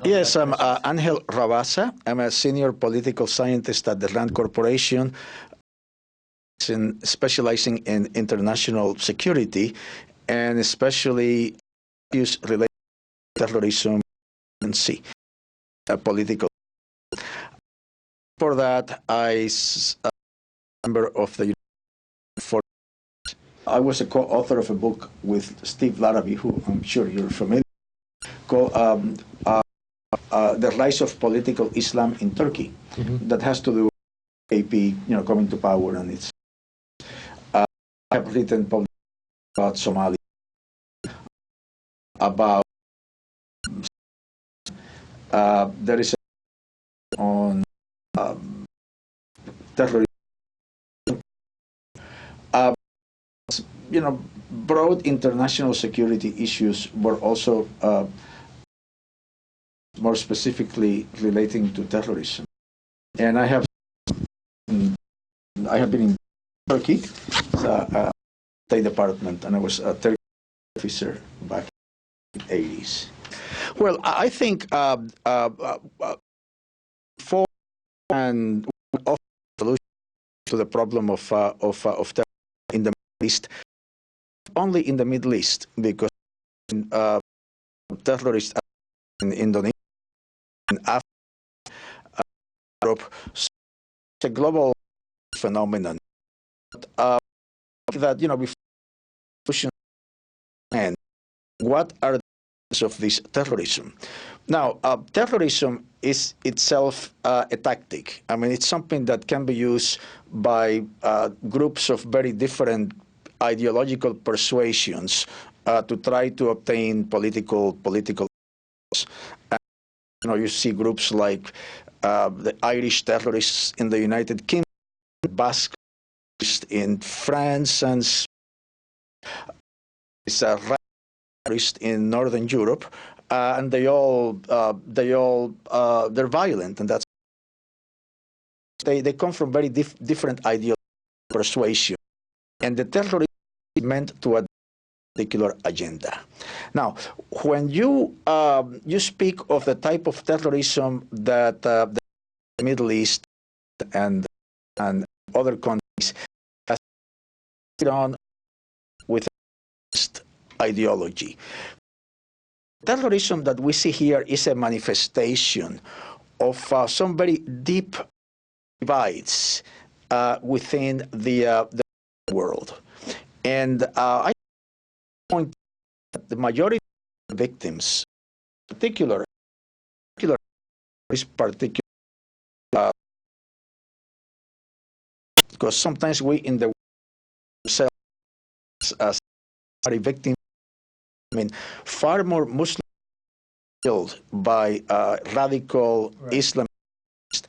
Yes, I'm Angel Rabasa. I'm a senior political scientist at the RAND Corporation, specializing in international security and especially issues related to terrorism and political. For that, I am a member of the for. I was a co-author of a book with Steve Larrabee, who I'm sure you're familiar with, called The Rise of Political Islam in Turkey, that has to do with AP, coming to power, and it's. I have written about Somalia, about there is a on terrorism. Uh, broad international security issues were also more specifically relating to terrorism. And I have been in Turkey, State Department, and I was a Turkish officer back in the 80s. Well, I think for and of solution to the problem of terrorism in the Middle East, only in the Middle East, because terrorists in Indonesia, in Africa, Europe, so it's a global phenomenon. That before and what are the causes of this terrorism? Now, terrorism is itself a tactic. I mean, it's something that can be used by groups of very different ideological persuasions to try to obtain political. And, you see groups like the Irish terrorists in the United Kingdom, Basque terrorists in France, and it's a terrorist in Northern Europe, and they're violent, and that's they come from very different ideological persuasion, and the terrorist is meant to a particular agenda. Now, when you speak of the type of terrorism that the Middle East and other countries has on with ideology, terrorism that we see here is a manifestation of some very deep divides within the world, and I point that the majority of victims, particular because sometimes we in the ourselves as a victim. I mean, far more Muslims killed by radical Islamists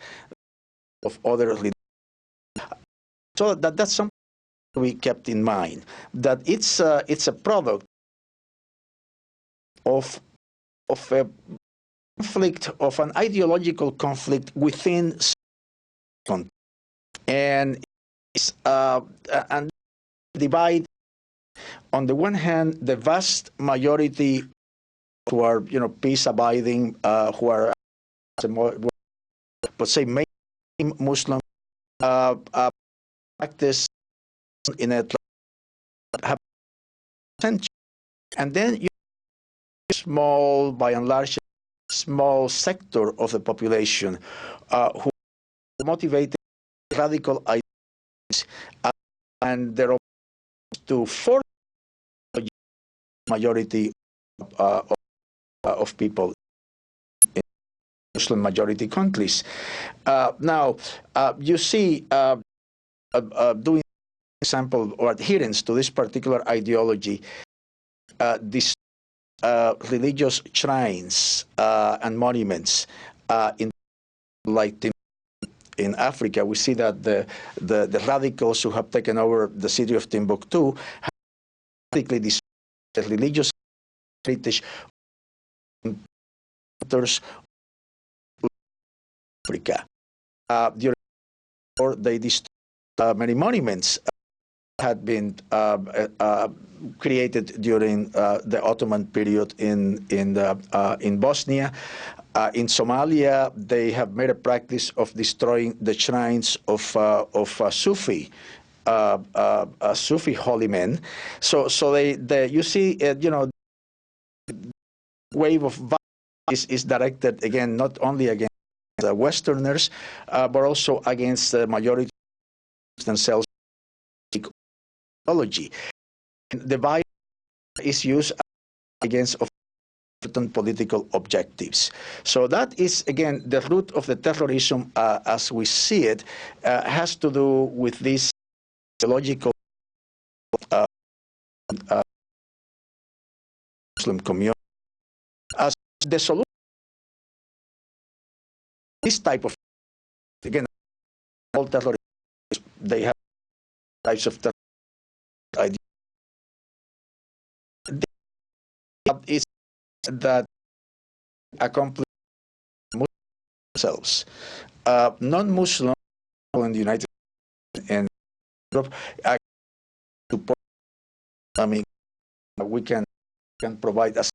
of other religions. So that's something we kept in mind, that it's a product of a conflict, of an ideological conflict within countries, and it's and divide. On the one hand, the vast majority who are peace-abiding, who are but say mainstream Muslim practice in a have century, and then you small, by and large, small sector of the population who are motivated radical ideas, and they're to force the majority of people in Muslim majority countries. Now, you see, doing example or adherence to this particular ideology, these religious shrines and monuments in in Africa. We see that the radicals who have taken over the city of Timbuktu have practically destroyed the religious heritage in Africa. During the war, they destroyed many monuments had been created during the Ottoman period in Bosnia. In Somalia, they have made a practice of destroying the shrines of Sufi. Sufi holy men. So you see, wave of violence is directed again not only against the Westerners, but also against the majority themselves. Ideology. The violence is used against certain political objectives. So that is again the root of the terrorism, as we see it, has to do with this ideological Muslim community. As the solution, this type of, again, all terrorists, they have types of terror ideas. Is that accomplish themselves. Non-Muslim in the United States and Europe support. I mean, we can provide us,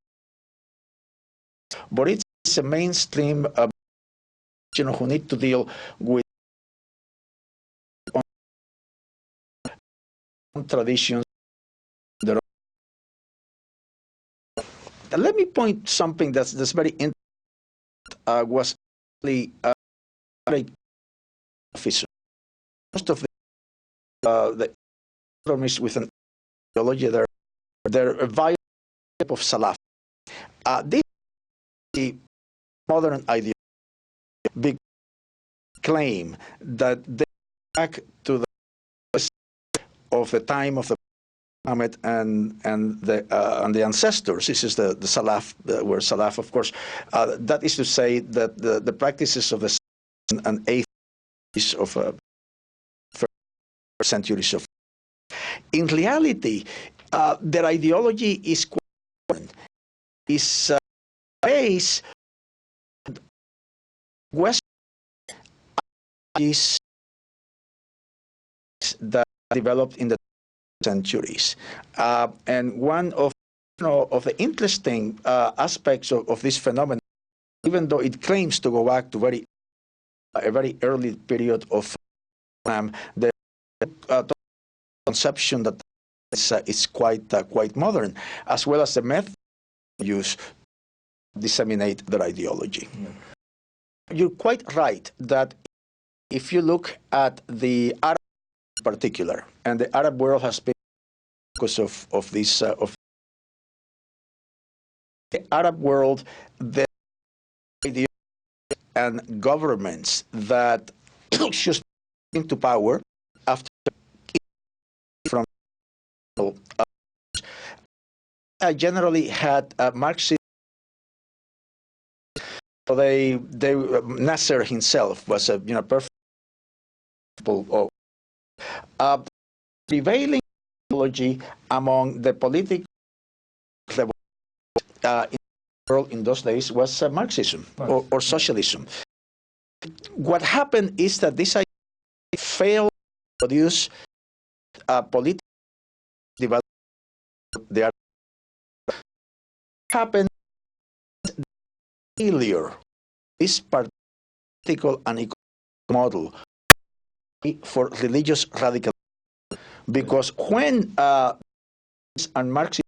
but it's a mainstream who need to deal with traditions. Let me point something that's very interesting. Was really most of the economists with an ideology, they're a violent type of Salaf. This is the modern ideology, big claim that they back to the of the time of the Muhammad and the ancestors. This is the Salaf, were Salaf, of course. That is to say that the practices of the 7th and 8th of centuries of. In reality, their ideology is based on Western ideologies that developed in the centuries, and one of the interesting aspects of this phenomenon, even though it claims to go back to a very early period of Islam, the conception that is quite modern, as well as the method used to disseminate their ideology. Yeah. You're quite right that if you look at the Arab in particular, and the Arab world has been because of this of the Arab world, the ideology and governments that should into power after from generally had Marxist. So they Nasser himself was a perfect example of prevailing ideology among the political in the world in those days was Marxism or socialism. What happened is that this idea failed to produce political development. There happened failure this political and economic model for religious radicalism, because when and Marxism,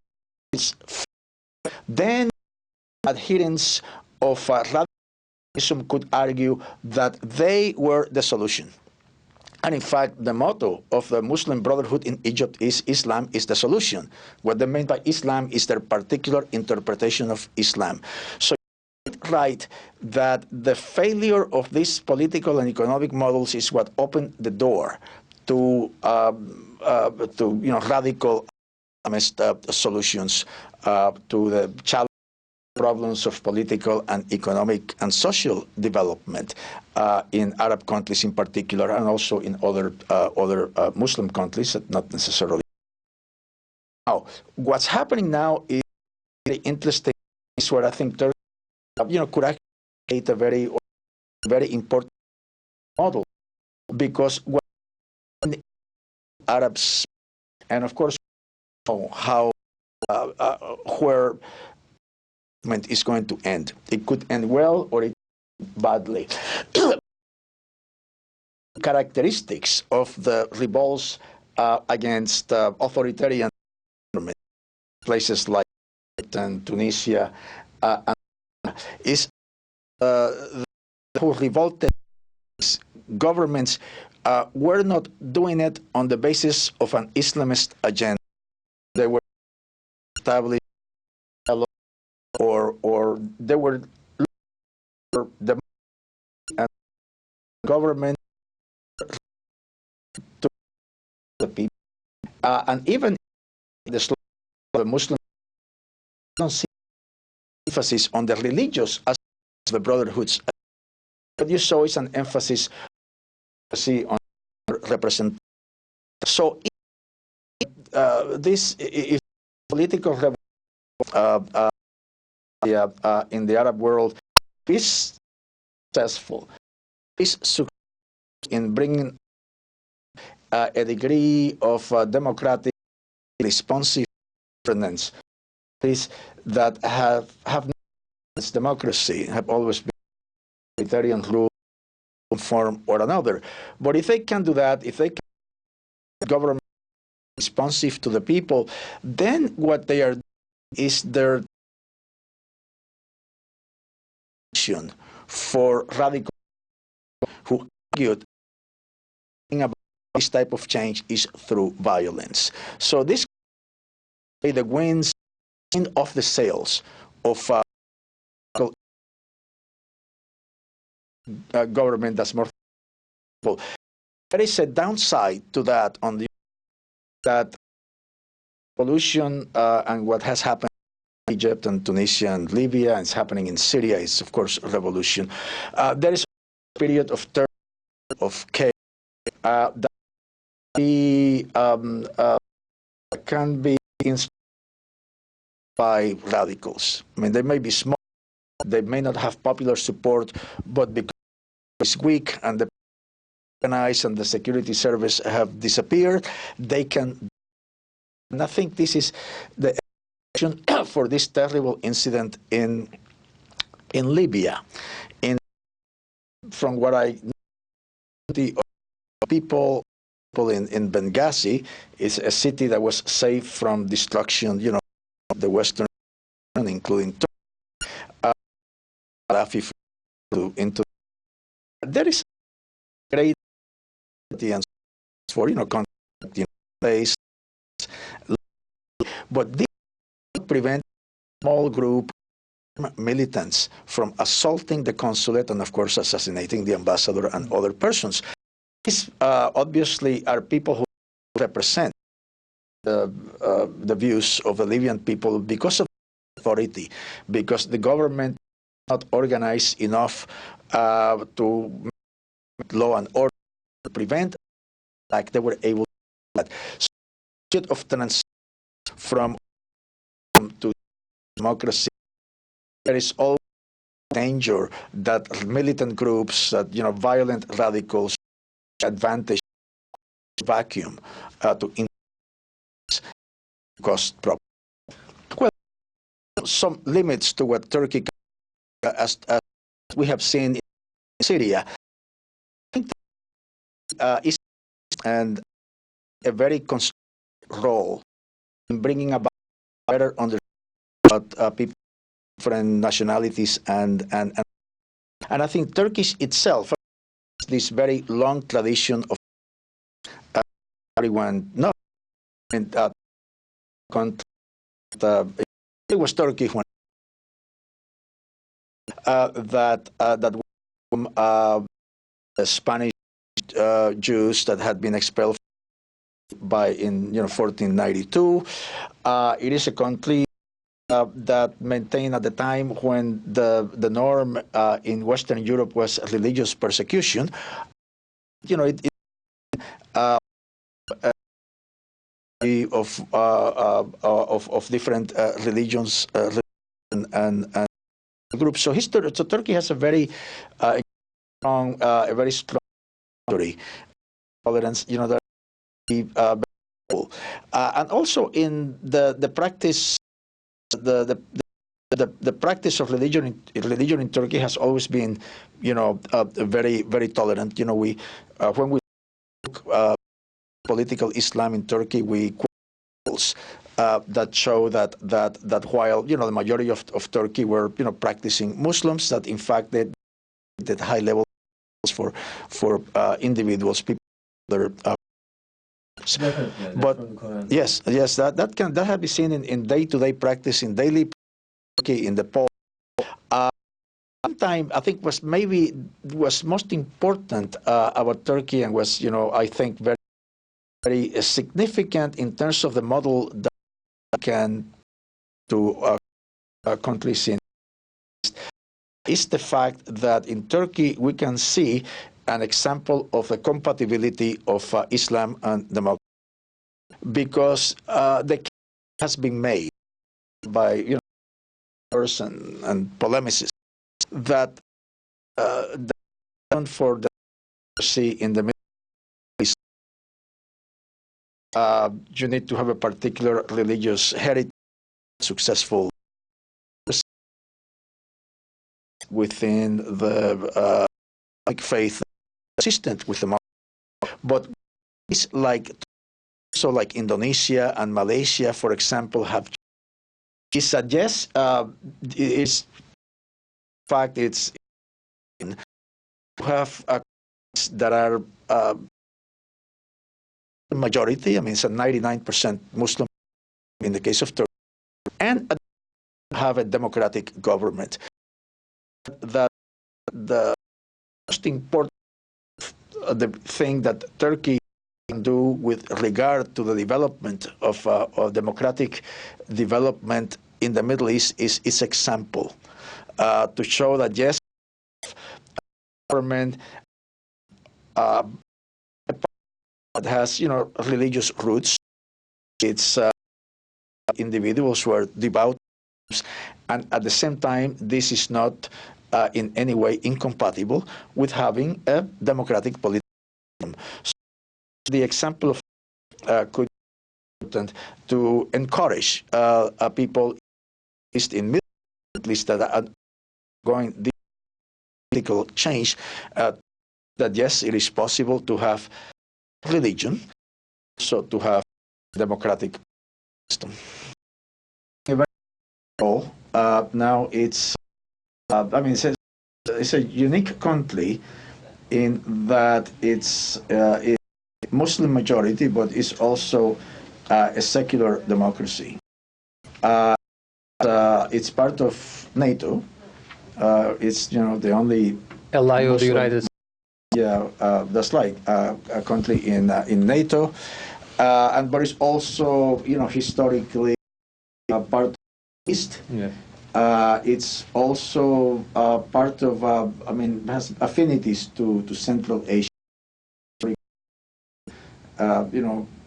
then adherents of radicalism could argue that they were the solution. And in fact, the motto of the Muslim Brotherhood in Egypt is Islam is the solution. What they mean by Islam is their particular interpretation of Islam. So it's right that the failure of these political and economic models is what opened the door to radical solutions to the challenge problems of political and economic and social development in Arab countries in particular, and also in other Muslim countries, not necessarily. Now, what's happening now is very interesting. Is where I think Turkey, could actually create a very important model, because when Arabs And of course, how where is going to end. It could end well or it badly. Characteristics of the revolts against authoritarian government, places like Tunisia, is who revolted governments were not doing it on the basis of an Islamist agenda. They were established or they were the government to the people, and even the Muslim don't see emphasis on the religious as the brotherhoods. What you saw is an emphasis on representation. So this is political in the Arab world is successful. Is successful in bringing a degree of democratic responsive governance that have democracy, have always been authoritarian rule in form or another. But if they can do that, if they can government responsive to the people, then what they are is their action for radical who argued about this type of change is through violence. So this the winds of the sails of government that's more powerful. There is a downside to that on the that revolution and what has happened in Egypt and Tunisia and Libya and it's happening in Syria is of course a revolution. There is a period of terror, of chaos that can be inspired by radicals. I mean, they may be small, they may not have popular support, but because it's weak and the organized and the security service have disappeared, they can. And I think this is the explanation for this terrible incident in Libya. From what I know, the people in Benghazi is a city that was saved from destruction, you know, the Western, including Turkey, into. There is great and for place, but this prevent small group militants from assaulting the consulate and of course assassinating the ambassador and other persons. These obviously are people who represent the views of the Libyan people because of authority, because the government is not organized enough to make law and order to prevent, like they were able to do that. So of transition from to democracy, there is always danger that militant groups, that violent radicals, advantage vacuum to cost problem. Well, some limits to what Turkey, as we have seen in Syria, is and a very constructive role in bringing about better understanding about people, different nationalities, and I think Turkey itself has this very long tradition of everyone not in it was Turkey when that the Spanish Jews that had been expelled in 1492. It is a country that maintained at the time when the norm in Western Europe was religious persecution. Of different religions and groups. So Turkey has a very strong, history, tolerance. And also in the practice, the practice of religion in Turkey has always been, very very tolerant. We when we look political Islam in Turkey, we quote that show that while the majority of Turkey were practicing Muslims, that in fact they did high levels for individuals, people. Definitely, But from the Quran. yes, that have been seen in day-to-day practice, in daily Turkey, in the poll. Sometime I think was most important about Turkey, and was I think very very significant in terms of the model that can to countries in, is the fact that in Turkey we can see an example of the compatibility of Islam and democracy, because the case has been made by and polemicists that the ground for democracy in the Middle East, you need to have a particular religious heritage, successful within the faith consistent with the Muslim. But it's like Indonesia and Malaysia, for example, have. It suggests is fact it's to have that are majority. I mean, it's a 99% Muslim in the case of Turkey, and have a democratic government. That the most important the thing that Turkey can do with regard to the development of democratic development in the Middle East is its example, to show that yes, government that has religious roots. It's individuals who are devout, and at the same time, this is not in any way incompatible with having a democratic political system. So the example of could be important to encourage people, at least in Middle East, at least that are going this political change, that yes, it is possible to have religion, so to have democratic system. Now it's, I mean, it's a unique country in that it's a Muslim majority, but it's also a secular democracy. It's part of NATO. It's the only ally of the Muslim, United States. Yeah, that's right. A country in NATO, but it's also historically part of the East. Yeah. It's also part of has affinities to Central Asia.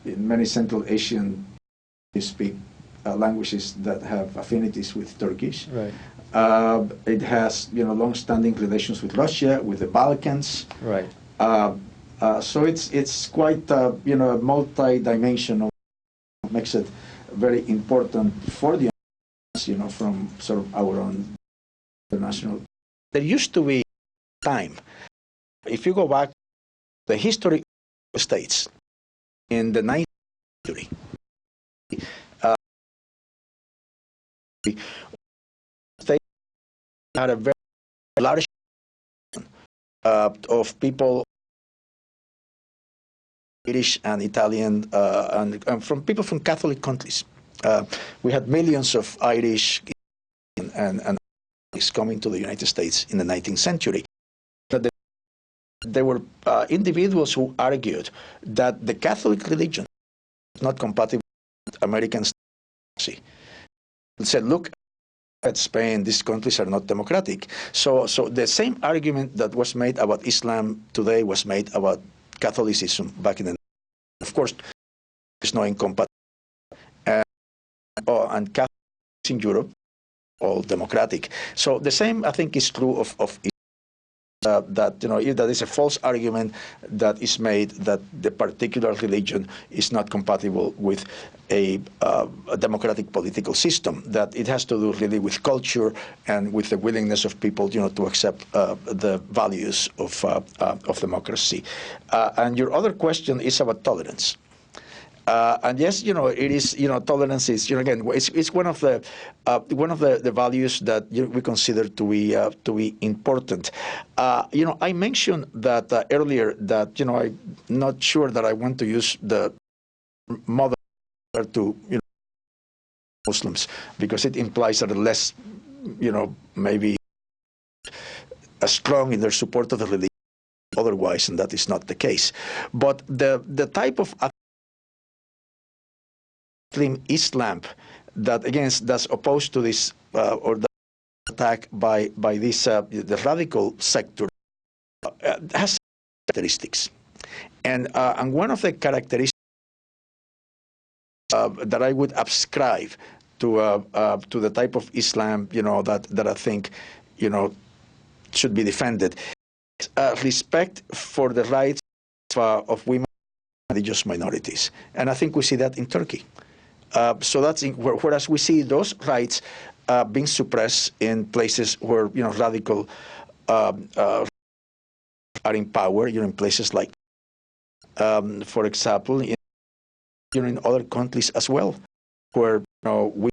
In many Central Asian speak languages that have affinities with Turkish. Right. It has long-standing relations with Russia, with the Balkans. Right. So it's quite multi-dimensional. Makes it very important for the from sort of our own international. There used to be time. If you go back, the history of the states in the 19th century. States had a very large of people, British and Italian, and from people from Catholic countries. We had millions of Irish and coming to the United States in the 19th century. There were individuals who argued that the Catholic religion is not compatible with American democracy. They said, look at Spain, these countries are not democratic. So the same argument that was made about Islam today was made about Catholicism back in the 19th. Of course, there's no incompatibility. And Catholics in Europe, all democratic. So the same, I think, is true of that that is a false argument that is made that the particular religion is not compatible with a democratic political system. That it has to do really with culture and with the willingness of people, to accept the values of democracy. And your other question is about tolerance. And yes, it is. Tolerance is, again, it's one of the values that we consider to be important. I mentioned that earlier that I'm not sure that I want to use the mother to Muslims because it implies that less, maybe strong in their support of the religion otherwise, and that is not the case. But the type of Islam that again that's opposed to this or the attack by this the radical sector has characteristics, and one of the characteristics that I would ascribe to the type of Islam that I think should be defended is respect for the rights of women and religious minorities, and I think we see that in Turkey. So that's whereas we see those rights being suppressed in places where radical are in power, in places like, for example, in other countries as well, where we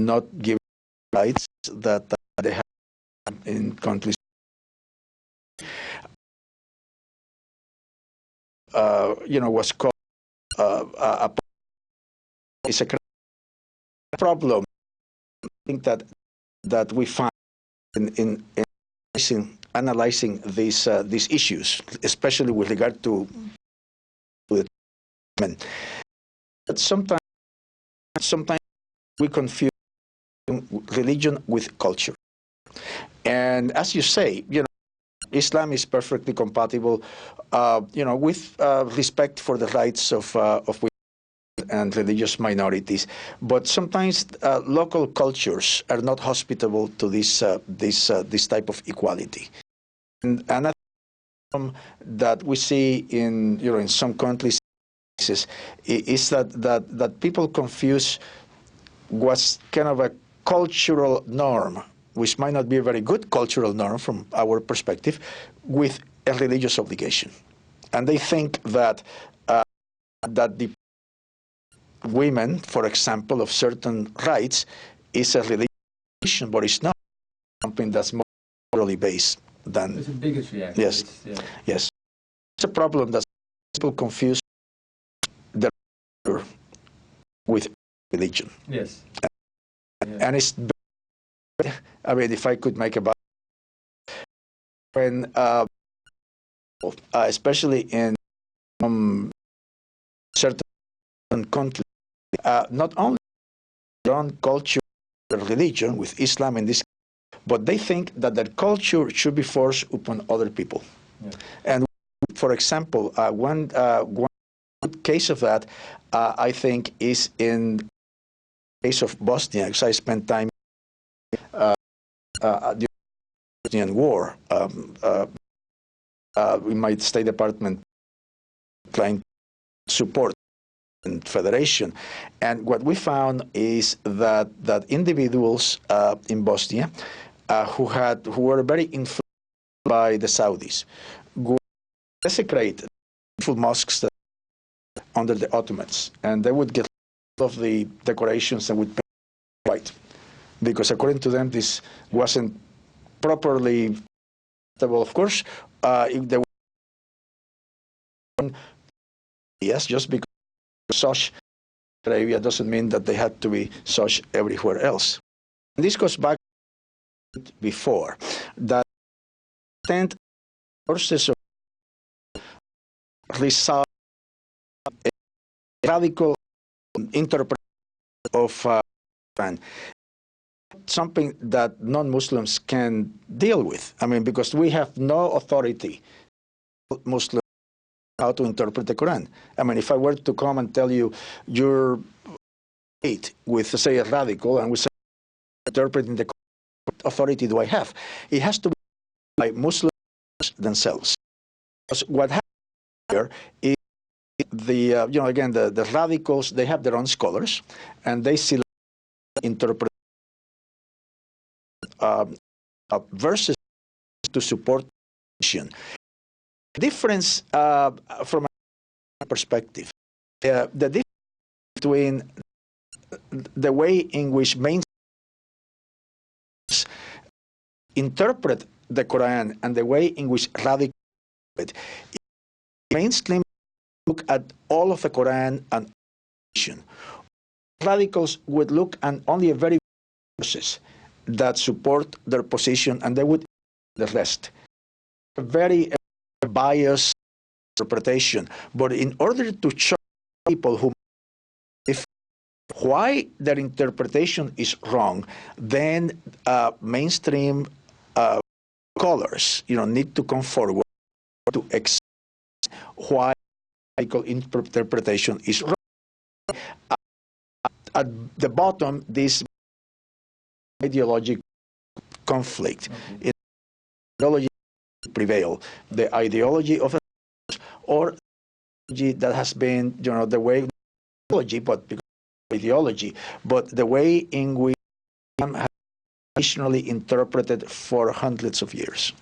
not give rights that they have in countries. Was called is a problem. I think that we find in analyzing these issues, especially with regard to the men. But sometimes we confuse religion with culture, and as you say, Islam is perfectly compatible, with respect for the rights of women and religious minorities, but sometimes local cultures are not hospitable to this type of equality, and another problem that we see in some countries is that people confuse what's kind of a cultural norm, which might not be a very good cultural norm from our perspective, with a religious obligation, and they think that the women, for example, of certain rights is a religion, but it's not something that's more morally based than. It's a bigotry, actually. Yes, yes. It's a problem that people confuse the with religion. Yes. And it's. I mean, if I could make about when, especially in certain countries. Not only their own culture and religion with Islam in this, but they think that their culture should be forced upon other people. Yeah. And for example, one case of that, I think, is in the case of Bosnia, because I spent time during the Bosnian War in my State Department trying to support federation, and what we found is that individuals in Bosnia who were very influenced by the Saudis would desecrate beautiful mosques that under the Ottomans, and they would get rid of the decorations and would paint white, because according to them this wasn't properly. Well, of course, if they were, yes, just because such Arabia doesn't mean that they had to be such everywhere else. And this goes back before that forces of result a radical interpretation of something that non-Muslims can deal with. I mean, because we have no authority, Muslims, how to interpret the Quran. I mean, if I were to come and tell you you're with, say, a radical, and we say interpreting the Quran, what authority do I have? It has to be by Muslim themselves. Because what happens here is again, the radicals, they have their own scholars, and they select interpret verses to support position. Difference from a perspective, the difference between the way in which mainstream interpret the Quran and the way in which radicals it. Mainstream look at all of the Quran and radicals would look at only a very verses that support their position, and they would the rest. A very biased interpretation. But in order to show people who if why their interpretation is wrong, then mainstream scholars, need to come forward to explain why radical interpretation is wrong. At the bottom, this ideological conflict. Okay. Ideology prevail. The ideology of or ideology that has been, the way ideology, but because ideology, but the way in which have traditionally interpreted for hundreds of years.